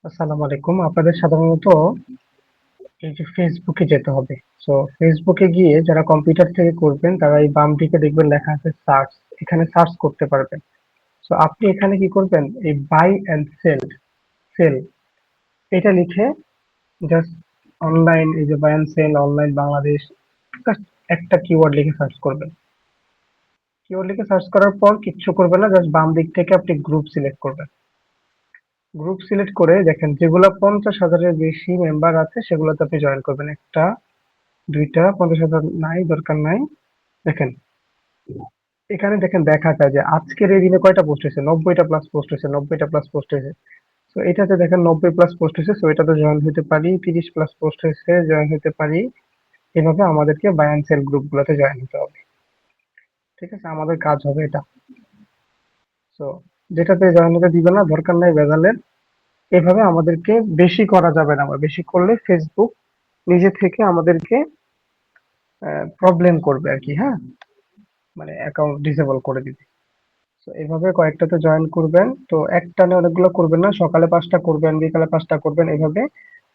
আসসালামু আলাইকুম। আপনাদের সাধারণত এই যে ফেসবুকে যেতে হবে। সো ফেসবুকে গিয়ে যারা কম্পিউটার থেকে করবেন তারা এই বাম দিকে দেখবেন লেখা আছে সার্চ। এখানে সার্চ করতে পারবেন। সো আপনি এখানে কি করবেন, এই বাই এন্ড সেল এটা লিখে জাস্ট অনলাইন, এই যে buy and sell online Bangladesh, just একটা কিওয়ার্ড লিখে সার্চ করবেন। কিওয়ার্ড লিখে সার্চ করার পর কিচ্ছু করবেন না, জাস্ট বাম দিক থেকে আপনি গ্রুপ সিলেক্ট করবেন। গ্রুপ সিলেক্ট করে দেখেন যেগুলো 50,000-এর বেশি মেম্বার আছে সেগুলোতে আপনি জয়েন করবেন। একটা, দুইটা, 50,000 নাই, দরকার নাই। দেখেন এখানে দেখেন দেখা যায় যে আজকের এই দিনে কয়টা পোস্ট হয়েছে, 90টা প্লাস পোস্ট হয়েছে, 90টা প্লাস পোস্ট হয়েছে। তো এটাতে দেখেন 90 প্লাস পোস্ট হয়েছে, তো এটাতে জয়েন হতে পারি। 30 প্লাস পোস্ট হয়েছে, জয়েন হতে পারি। এভাবে আমাদেরকে বাই এন্ড সেল গ্রুপ গুলোতে জয়েন হতে হবে। ঠিক আছে, আমাদের কাজ হবে এটা। তো যেটাতে জয়েন হতে দিবে না, দরকার নাই ভেজালের। এভাবে আমাদেরকে বেশি করা যাবে না, আমরা বেশি করলে ফেসবুক নিজে থেকে আমাদেরকে প্রবলেম করবে আর কি। হ্যাঁ, মানে অ্যাকাউন্ট ডিসেবল করে দিবে। তো এভাবে কয়েকটাতে জয়েন করবেন। তো একটানে অনেকগুলো করবেন না, সকালে 5টা করবেন, বিকালে 5টা করবেন। এভাবে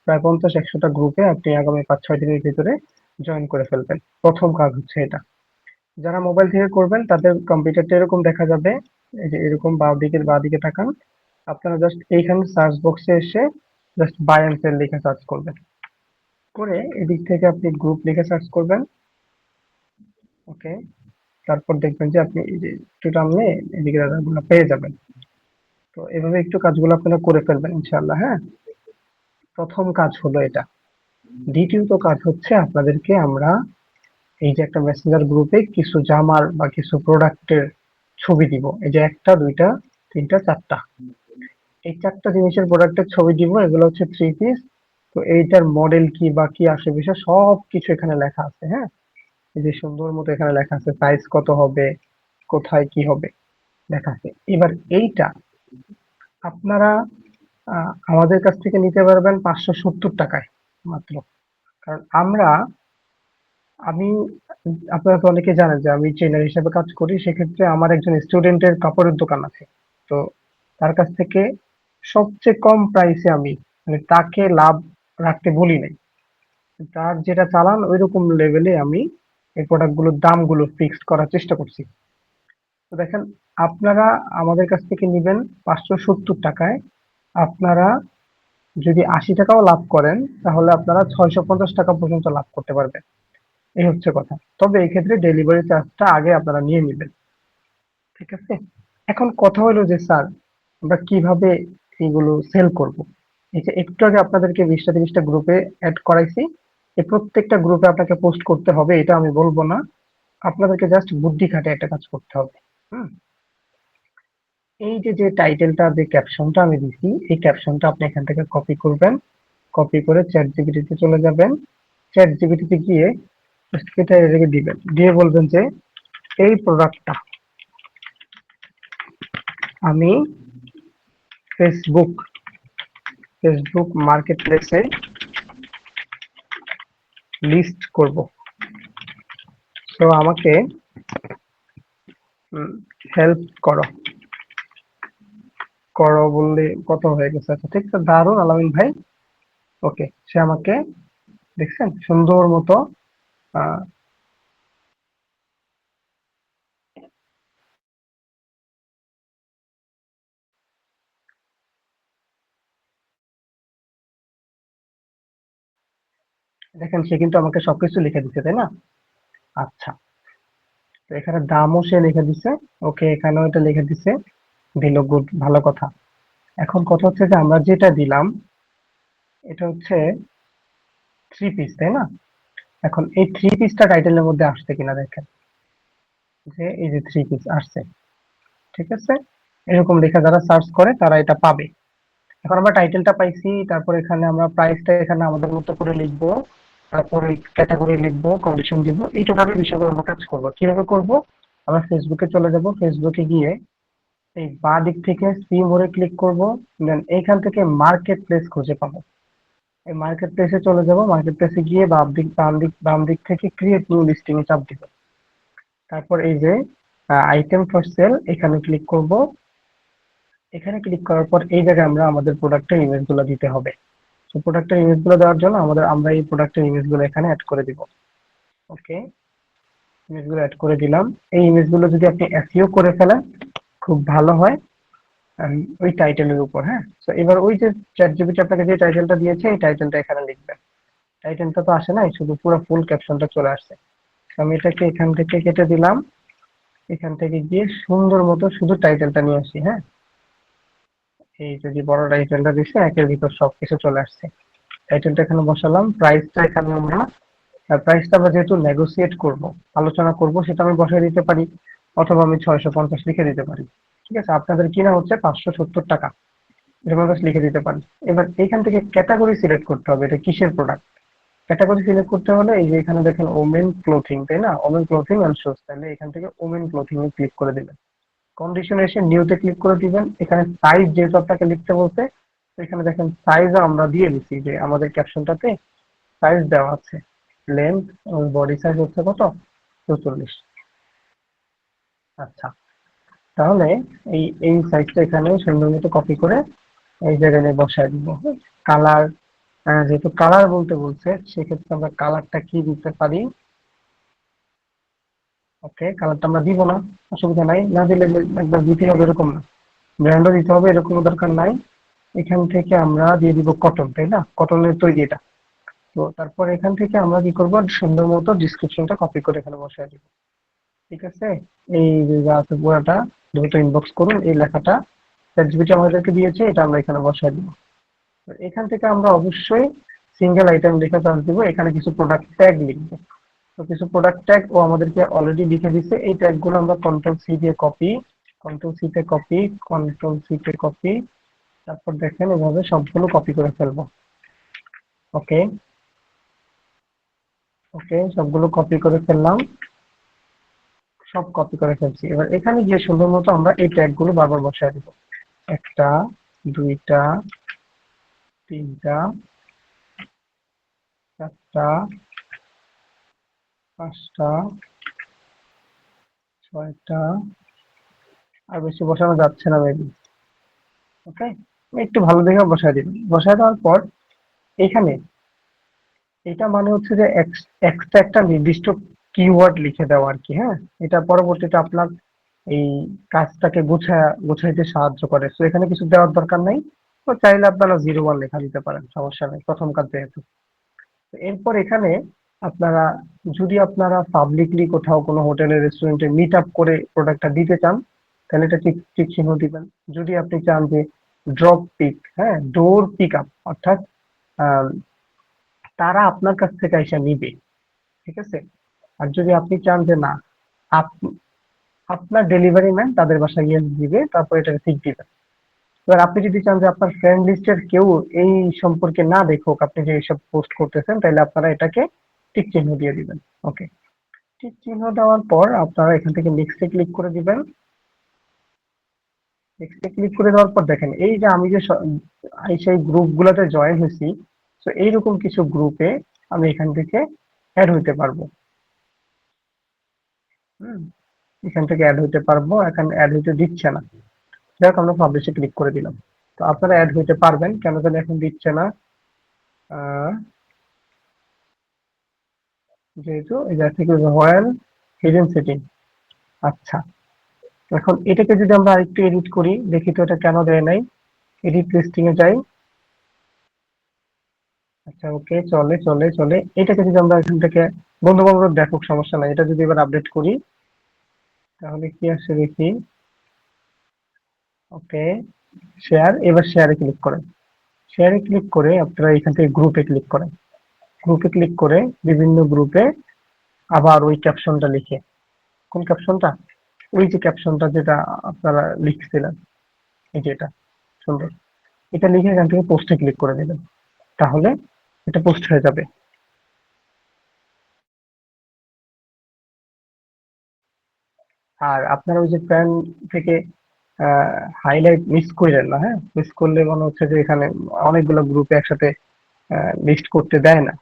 প্রায় 50-100টা গ্রুপে আপনি আগামী 5-6 দিনের ভিতরে জয়েন করে ফেলবেন। প্রথম কাজ হচ্ছে এটা। যারা মোবাইল থেকে করবেন তাদের কম্পিউটারটা এরকম দেখা যাবে, এই যে এরকম বাঁ দিকে তাকান। আপনারা জাস্ট এইখানে সার্চ বক্সে এসে জাস্ট বাই এন্ড সেল লিখে সার্চ করবেন। করে এদিক থেকে আপনি গ্রুপ লিখে সার্চ করবেন। ওকে, তারপর দেখবেন যে আপনি এই যে একটু টানলে এদিকে দাদাগুলো পেয়ে যাবেন। তো এভাবে একটু কাজগুলো আপনারা করে ফেলবেন ইনশাআল্লাহ। হ্যাঁ, প্রথম কাজ হলো এটা। দ্বিতীয়ত কাজ হচ্ছে আপনাদেরকে আমরা এই যে একটা মেসেঞ্জার গ্রুপে কিছু জামার বা কিছু প্রোডাক্টের ছবি দিব। এই যে একটা, দুইটা, তিনটা, চারটা, এই চারটা জিনিসের প্রোডাক্টের ছবি দিব। এগুলো হচ্ছে থ্রি পিস। তো এইটার মডেল কি বা কি আসে বিষয় সব কিছু এখানে লেখা আছে। হ্যাঁ, এই যে সুন্দর মতো এখানে লেখা আছে, সাইজ কত হবে, কোথায় কি হবে লেখা আছে। এবার এইটা আপনারা আমাদের কাছ থেকে নিতে পারবেন 570 টাকায় মাত্র। কারণ আমি আপনারা তো অনেকে জানেন যে আমি ট্রেনার হিসেবে কাজ করি। সেক্ষেত্রে আমার একজন স্টুডেন্টের কাপড়ের দোকান আছে। তো তার কাছ থেকে সবচেয়ে কম প্রাইসে আমি, মানে তাকে লাভ রাখতে বলি নাই, তার যেটা চালান ওই রকম লেভেলে আমি এই প্রোডাক্ট গুলোর দামগুলো ফিক্সড করার চেষ্টা করছি। তো দেখেন, আপনারা আমাদের কাছ থেকে নিবেন 570 টাকায়। আপনারা যদি 80 টাকাও লাভ করেন তাহলে আপনারা 650 টাকা পর্যন্ত লাভ করতে পারবেন। এই হচ্ছে কথা। তবে এই ক্ষেত্রে ডেলিভারি চার্জটা আগে আপনারা নিয়ে নিবেন। ঠিক আছে, এখন কথা হলো যে স্যার আমরা কিভাবে এগুলো সেল করব। এই যে একটু আগে আপনাদেরকে 20টা 30টা গ্রুপে অ্যাড করাইছি, এই প্রত্যেকটা গ্রুপে আপনাকে পোস্ট করতে হবে এটা আমি বলবো না। আপনাদেরকে জাস্ট বুদ্ধি খাটে একটা কাজ করতে হবে। হুম, এই যে যে টাইটেলটা, যে ক্যাপশনটা আমি দিছি, এই ক্যাপশনটা আপনি এখান থেকে কপি করবেন। কপি করে চ্যাট জিপিটিতে চলে যাবেন। চ্যাট জিপিটিতে গিয়ে জাস্ট এটা রেখে দিবেন, দিয়ে বলবেন যে এই প্রোডাক্টটা আমি ফেসবুক ফেসবুক মার্কেট প্লেসে লিস্ট করব। তো আমাকে হেল্প করো। করো বললে কত হয়ে গেছে। আচ্ছা ঠিক আছে, দারুন আলামিন ভাই। ওকে, সে আমাকে দেখছেন সুন্দর মতো আহ, দেখেন সে কিন্তু আমাকে সবকিছু লিখে দিচ্ছে, তাই না? আচ্ছা, তো এখানে দামও সে লিখে দিছে। ওকে, এখানেও এটা লিখে দিছে, দিল, গুড, ভালো কথা। এখন কথা হচ্ছে যে আমরা যেটা দিলাম এটা হচ্ছে থ্রি পিস, তাই না? এখন এই থ্রি পিসটা টাইটেলের মধ্যে আসছে কিনা দেখেন, যে এই যে থ্রি পিস আসছে। ঠিক আছে, এরকম লেখা যারা সার্চ করে তারা এটা পাবে। এখন আমরা টাইটেলটা পাইছি, তারপর এখানে আমরা প্রাইসটা এখানে আমাদের মতো করে লিখবো, তারপরে ক্যাটাগরি লিখবো, কন্ডিশন দিব। এই টোটাল বিষয়গুলো আমরা কাজ করবো। কিভাবে করব, আমরা ফেসবুকে চলে যাব। ফেসবুকে গিয়ে এই বাঁ দিক থেকে সি মোড়ে ক্লিক করব। দেন এইখান থেকে মার্কেট প্লেস খুঁজে পাবো। এই মার্কেট প্লেসে চলে যাব। মার্কেট প্লেসে গিয়ে বাম দিক থেকে ক্রিয়েট নিউ লিস্টিং এ চাপ দিব। তারপর এই যে আইটেম ফর সেল এখানে ক্লিক করব। এখানে ক্লিক করার পর এই জায়গায় আমরা আমাদের প্রোডাক্টের ইমেজগুলো দিতে হবে। তো প্রোডাক্টের ইমেজগুলো দেওয়ার জন্য আমরা এই প্রোডাক্টের ইমেজগুলো এখানে অ্যাড করে দিব। ওকে, ইমেজগুলো অ্যাড করে দিলাম। এই ইমেজগুলো যদি আপনি এসইও করে ফেলেন খুব ভালো হয় ওই টাইটেলের উপর। হ্যাঁ, তো এবার ওই যে চ্যাট জিপিটি আপনাকে যে টাইটেলটা দিয়েছে এই টাইটেলটা এখানে লিখবেন। টাইটেলটা তো আসে নাই, শুধু পুরো ফুল ক্যাপশনটা চলে আসছে। আমি এটাকে এখান থেকে কেটে দিলাম। এখান থেকে গিয়ে সুন্দর মতো শুধু টাইটেলটা নিয়ে আসি। হ্যাঁ, এই যদি বড় টাইটেলটা দিচ্ছে একের ভিতর সবকিছু চলে আসছে। টাইটেলটা এখানে বসালাম, প্রাইসটা এখানে প্রাইসটা আমরা যেহেতু নেগোসিয়েট করব, আলোচনা করব, সেটা আমি বসায় দিতে পারি, অথবা আমি 650 লিখে দিতে পারি। ঠিক আছে, আপনাদের কিনা হচ্ছে 570 টাকা, এরকম জাস্ট লিখে দিতে পারি। এবার এখান থেকে ক্যাটাগরি সিলেক্ট করতে হবে, এটা কিসের প্রোডাক্ট। ক্যাটাগরি সিলেক্ট করতে হলে এই যে এখানে দেখেন ওমেন ক্লোথিং, তাই না, ওমেন ক্লোথিং এন্ড শুজ, তাহলে এখান থেকে ওমেন ক্লোথিং এ ক্লিক করে দিবেন। কন্ডিশনে এসে নিউতে ক্লিক করে দিবেন। এখানে সাইজ যেহেতু আপনাকে লিখতে বলতে, তো এখানে দেখেন সাইজও আমরা দিয়ে দিচ্ছি, যে আমাদের ক্যাপশনটাতে সাইজ দেওয়া আছে। লেন্থ এবং বডি সাইজ হচ্ছে কত, 44। আচ্ছা, তাহলে এই এই সাইজটা এখানে সুন্দর মতো কপি করে এই জায়গায় নিয়ে বসায় দিব। কালার, যেহেতু কালার বলতে বলছে, সেক্ষেত্রে আমরা কালারটা কি দিতে পারি। ওকে, কালারটা আমরা দিব না, অসুবিধা নাই, না দিলে একবার দিতে হবে এরকম না, ব্র্যান্ডও দিতে হবে এরকম দরকার নাই। এখান থেকে আমরা দিয়ে দিব কটন, তাই না, কটনের তৈরি এটা। তো তারপর এখান থেকে আমরা কি করব, সুন্দর মতো ডিসক্রিপশনটা কপি করে এখানে বসায় দিব। ঠিক আছে, এই যে যা আছে পুরাটা দ্রুত ইনবক্স করুন, এই লেখাটা চ্যাটজিপিটি আমাদেরকে দিয়েছে, এটা আমরা এখানে বসায় দিব। তো এখান থেকে আমরা অবশ্যই সিঙ্গেল আইটেম লিখে চার্জ দিব, এখানে কিছু প্রোডাক্ট ট্যাগ লিখবো। তো কিছু প্রোডাক্ট ট্যাগ ও আমাদেরকে অলরেডি লিখে দিচ্ছে, এই ট্যাগ গুলো আমরা কন্ট্রোল সি দিয়ে কপি, কন্ট্রোল সি তে কপি, কন্ট্রোল সি তে কপি, তারপর দেখেন এভাবে সবগুলো কপি করে ফেলবো। ওকে, ওকে, সবগুলো কপি করে ফেললাম, সব কপি করে ফেলছি। এবার এখানে গিয়ে সুন্দর মতো আমরা এই ট্যাগ গুলো বারবার বসায় দিব। একটা, দুইটা, তিনটা, চারটা, পাঁচটা, ছয়টা, আর বেশি বসানো যাচ্ছে না মেবি। ওকে, একটু ভালো দেখে বসায় দিন। বসায় দেওয়ার পর এখানে এটা মানে হচ্ছে যে এক্সট্রা একটা নির্দিষ্ট কিওয়ার্ড লিখে দেওয়া আর কি। হ্যাঁ, এটা পরবর্তীতে আপনার এই কাজটাকে গোছাইতে সাহায্য করে। তো এখানে কিছু দেওয়ার দরকার নাই, তো চাইলে আপনারা 01 লেখা দিতে পারেন, সমস্যা নেই, প্রথম কাজ যেহেতু। তো এরপর এখানে আপনারা, যদি আপনারা পাবলিকলি কোথাও কোনো হোটেলে রেস্টুরেন্টে মিট আপ করে প্রোডাক্টটা দিতে চান, তাহলে এটা টিক টিক চিহ্ন দিবেন। যদি আপনি চান যে ড্রপ পিক, হ্যাঁ, ডোর পিক আপ, অর্থাৎ আহ, তারা আপনার কাছ থেকে এসে নিবে, ঠিক আছে। আর যদি আপনি চান যে না, আপ- আপনার ডেলিভারি ম্যান তাদের বাসায় গিয়ে দিবে, তারপর এটাকে ঠিক দিবেন। এবার আপনি যদি চান যে আপনার ফ্রেন্ড লিস্টের কেউ এই সম্পর্কে না দেখুক আপনি যে এইসব পোস্ট করতেছেন, তাহলে আপনারা এটাকে টিক চিহ্ন দিয়ে দিবেন। ওকে, টিক চিহ্ন দেওয়ার পর আপনারা এখান থেকে নেক্সটে ক্লিক করে দিবেন। নেক্সটে ক্লিক করে দেওয়ার পর দেখেন এই যে আমি যে এই সেই গ্রুপ গুলাতে জয়েন হয়েছি, তো এইরকম কিছু গ্রুপে আমি এখান থেকে অ্যাড হইতে পারবো। হুম, এখান থেকে অ্যাড হইতে পারবো, এখন অ্যাড হইতে দিচ্ছে না। যাক, আমরা পাবলিশে ক্লিক করে দিলাম। তো আপনারা অ্যাড হইতে পারবেন, কেন জানি এখন দিচ্ছে না। আহ, যেহেতু এই জায়গা থেকে রয়্যাল হিডেন সেটিং। আচ্ছা, এখন এটাকে যদি আমরা আরেকটু এডিট করি, দেখি তো এটা কেন দেয় নাই। এডিট লিস্টিং এ যাই। আচ্ছা, ওকে, চলে চলে চলে। এটাকে যদি আমরা এখান থেকে বন্ধু বান্ধব দেখুক, সমস্যা নাই, এটা যদি এবার আপডেট করি তাহলে কি আসে দেখি। ওকে, শেয়ার, এবার শেয়ারে ক্লিক করেন। শেয়ারে ক্লিক করে আপনারা এখান থেকে গ্রুপে ক্লিক করেন। গ্রুপে ক্লিক করে বিভিন্ন গ্রুপে আবার ওই ক্যাপশনটা লিখে, কোন ক্যাপশনটা, ওই যে ক্যাপশনটা যেটা আপনারা লিখছিলেন, এই যে এটা, সুন্দর, এটা লিখে এখান থেকে পোস্টে ক্লিক করে দেবেন, তাহলে এটা পোস্ট হয়ে যাবে। আর আপনারা ওই যে প্যান থেকে হাইলাইট মিস করেন না। হ্যাঁ, মিস করলে মনে হচ্ছে যে এখানে অনেকগুলো গ্রুপে একসাথে লিস্ট করতে দেয় না।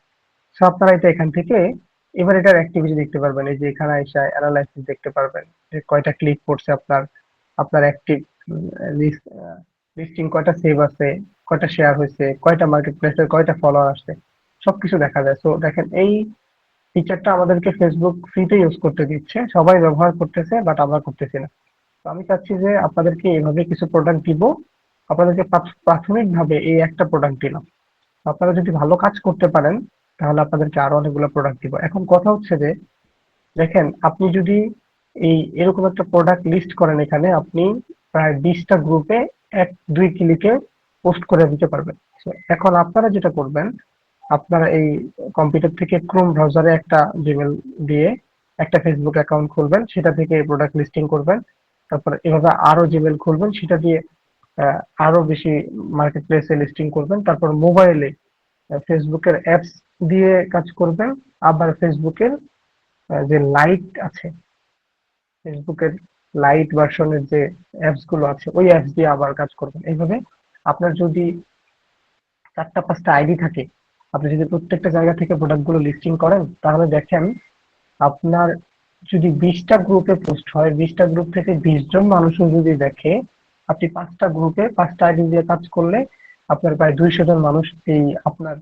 সো আপনারা এটা এখান থেকে এবার এটার অ্যাক্টিভিটি দেখতে পারবেন। এই যে এখানে এসে অ্যানালাইসিস দেখতে পারবেন যে কয়টা ক্লিক করছে আপনার, আপনার অ্যাক্টিভ লিস্টিং কয়টা সেভ আছে, কয়টা শেয়ার হয়েছে, কয়টা মার্কেট প্লেসের কয়টা ফলোয়ার আসছে, সবকিছু দেখা যায়। সো দেখেন এই ফিচারটা আমাদেরকে ফেসবুক ফ্রিতে ইউজ করতে দিচ্ছে, সবাই ব্যবহার করতেছে, বাট আমরা করতেছি না। তো আমি চাচ্ছি যে আপনাদেরকে এভাবে কিছু প্রোডাক্ট দিব, আপনাদেরকে প্রাথমিকভাবে এই একটা প্রোডাক্ট দিলাম। আপনারা যদি ভালো কাজ করতে পারেন তাহলে আপনাদেরকে আরো অনেকগুলো প্রোডাক্ট দিব। এখন কথা হচ্ছে যে দেখেন আপনি যদি এই এরকম একটা প্রোডাক্ট লিস্ট করেন, এখানে আপনি প্রায় 20টা গ্রুপে 1-2 ক্লিকে পোস্ট করে দিতে পারবেন। So, এখন আপনারা যেটা করবেন, আপনারা এই কম্পিউটার থেকে ক্রোম ব্রাউজারে একটা জিমেল দিয়ে একটা ফেসবুক অ্যাকাউন্ট খুলবেন, সেটা থেকে প্রোডাক্ট লিস্টিং করবেন। তারপর এভাবে আরো জিমেল খুলবেন, সেটা দিয়ে আরো বেশি মার্কেট প্লেসে লিস্টিং করবেন। তারপর মোবাইলে ফেসবুকের অ্যাপস দিয়ে কাজ করবেন। আবার ফেসবুকের যে লাইট আছে, ফেসবুকের লাইট ভার্সনের যে অ্যাপস গুলো আছে ওই অ্যাপস দিয়ে আবার কাজ করবেন। এইভাবে আপনার যদি 4টা 5টা আইডি থাকে, আপনি যদি প্রত্যেকটা জায়গা থেকে প্রোডাক্ট গুলো লিস্টিং করেন, তাহলে দেখেন আপনার যদি 20টা গ্রুপে পোস্ট হয়, 20টা গ্রুপ থেকে 20 জন মানুষও যদি দেখে, আপনি 5টা গ্রুপে 5টা আইডি দিয়ে কাজ করলে আপনার প্রায় 200 জন মানুষ এই আপনার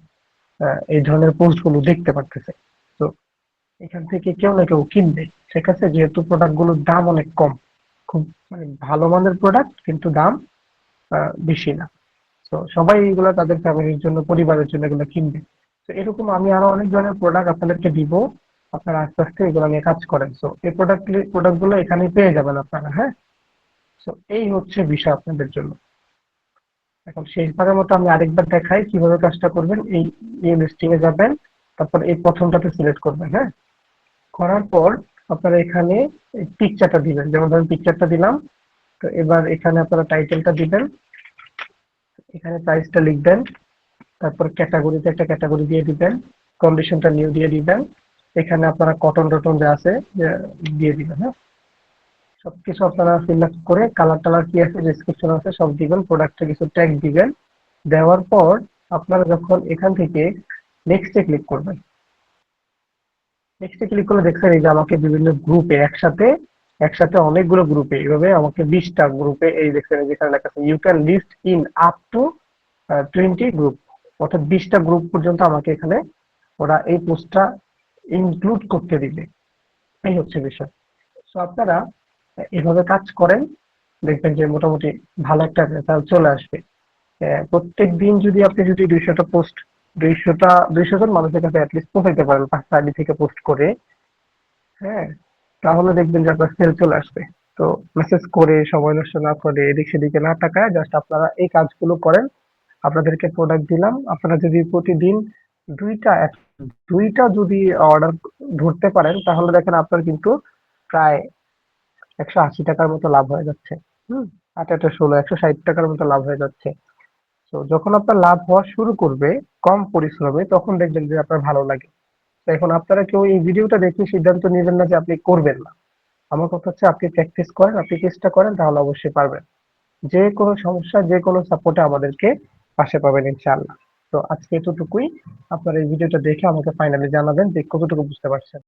এই ধরনের পোস্ট গুলো দেখতে পারতেছে। তো এখান থেকে কেউ না কেউ কিনবে, ঠিক আছে, যেহেতু প্রোডাক্ট গুলোর দাম অনেক কম, খুব মানে ভালো মানের প্রোডাক্ট, কিন্তু দাম বেশি না। তো সবাই এগুলো তাদের ফ্যামিলির জন্য, পরিবারের জন্য এগুলো কিনবে। তো এরকম আমি আরো অনেক ধরনের প্রোডাক্ট আপনাদেরকে দিব, আপনারা আস্তে আস্তে এগুলো নিয়ে কাজ করেন। তো এই প্রোডাক্ট গুলো এখানে পেয়ে যাবেন আপনারা, হ্যাঁ। তো এই হচ্ছে বিষয় আপনাদের জন্য। এখন শেষবারের মতো আমি আরেকবার দেখাই কিভাবে কাজটা করবেন। এই লিস্টিং এ যাবেন, তারপর এই প্রথমটাতে সিলেক্ট করবেন, হ্যাঁ। করার পর আপনারা এখানে পিকচারটা দিবেন, যেমন ধরেন পিকচারটা দিলাম। তো এবার এখানে আপনারা টাইটেলটা দিবেন, এখানে প্রাইসটা লিখবেন, তারপর ক্যাটাগরিতে একটা ক্যাটাগরি দিয়ে দিবেন, কন্ডিশনটা নিউ দিয়ে দিবেন। এখানে আপনারা কটন টটন যা আছে দিয়ে দিবেন, হ্যাঁ। সবকিছু আপনারা ফিল আপ করে কালার টালার কি আছে, ডেসক্রিপশন আছে, সব দিবেন। প্রোডাক্টে কিছু ট্যাগ দিবেন। দেওয়ার পর আপনারা যখন এখান থেকে নেক্সটে ক্লিক করবেন, নেক্সটে ক্লিক করলে দেখছেন এই যে আমাকে বিভিন্ন গ্রুপে একসাথে একসাথে অনেকগুলো গ্রুপে এইভাবে আমাকে 20টা গ্রুপে এই দেখছেন যেখানে লেখা আছে you can list in up to 20 group, অর্থাৎ 20টা গ্রুপ পর্যন্ত আমাকে এখানে ওরা এই পোস্টটা ইনক্লুড করতে দিবে। এই হচ্ছে বিষয়। তো আপনারা এভাবে কাজ করেন, দেখবেন যে মোটামুটি ভালো একটা রেজাল্ট চলে আসবে। প্রত্যেক দিন যদি আপনি যদি 200টা পোস্ট, 200 জন মানুষের কাছে অ্যাটলিস্ট পৌঁছাইতে পারেন 5টা আইডি থেকে পোস্ট করে, হ্যাঁ, তাহলে দেখবেন যে আপনার সেল চলে আসবে। তো মেসেজ করে সময় নষ্ট না করে এদিক সেদিকে না তাকায় জাস্ট আপনারা এই কাজগুলো করেন। আপনাদেরকে প্রোডাক্ট দিলাম, আপনারা যদি প্রতিদিন দুইটা দুইটা যদি অর্ডার ধরতে পারেন, তাহলে দেখেন আপনার কিন্তু প্রায় 180 টাকার মতো লাভ হয়ে যাচ্ছে। হুম, 8 8 16 160 টাকার মতো লাভ হয়ে যাচ্ছে। তো যখন আপনার লাভ হওয়া শুরু করবে কম পরিশ্রমে, তখন দেখবেন যে আপনার ভালো লাগে। তো এখন আপনারা কেউ এই ভিডিওটা দেখে সিদ্ধান্ত নেবেন না যে আপনি করবেন না। আমার কথা হচ্ছে আপনি প্র্যাকটিস করেন, আপনি চেষ্টা করেন, তাহলে অবশ্যই পারবেন। যে কোনো সমস্যা, যে কোনো সাপোর্টে আমাদেরকে পাশে পাবেন ইনশাআল্লাহ। তো আজকে এতটুকুই। আপনারা এই ভিডিওটা দেখে আমাকে ফাইনালি জানাবেন যে কতটুকু বুঝতে পারছেন।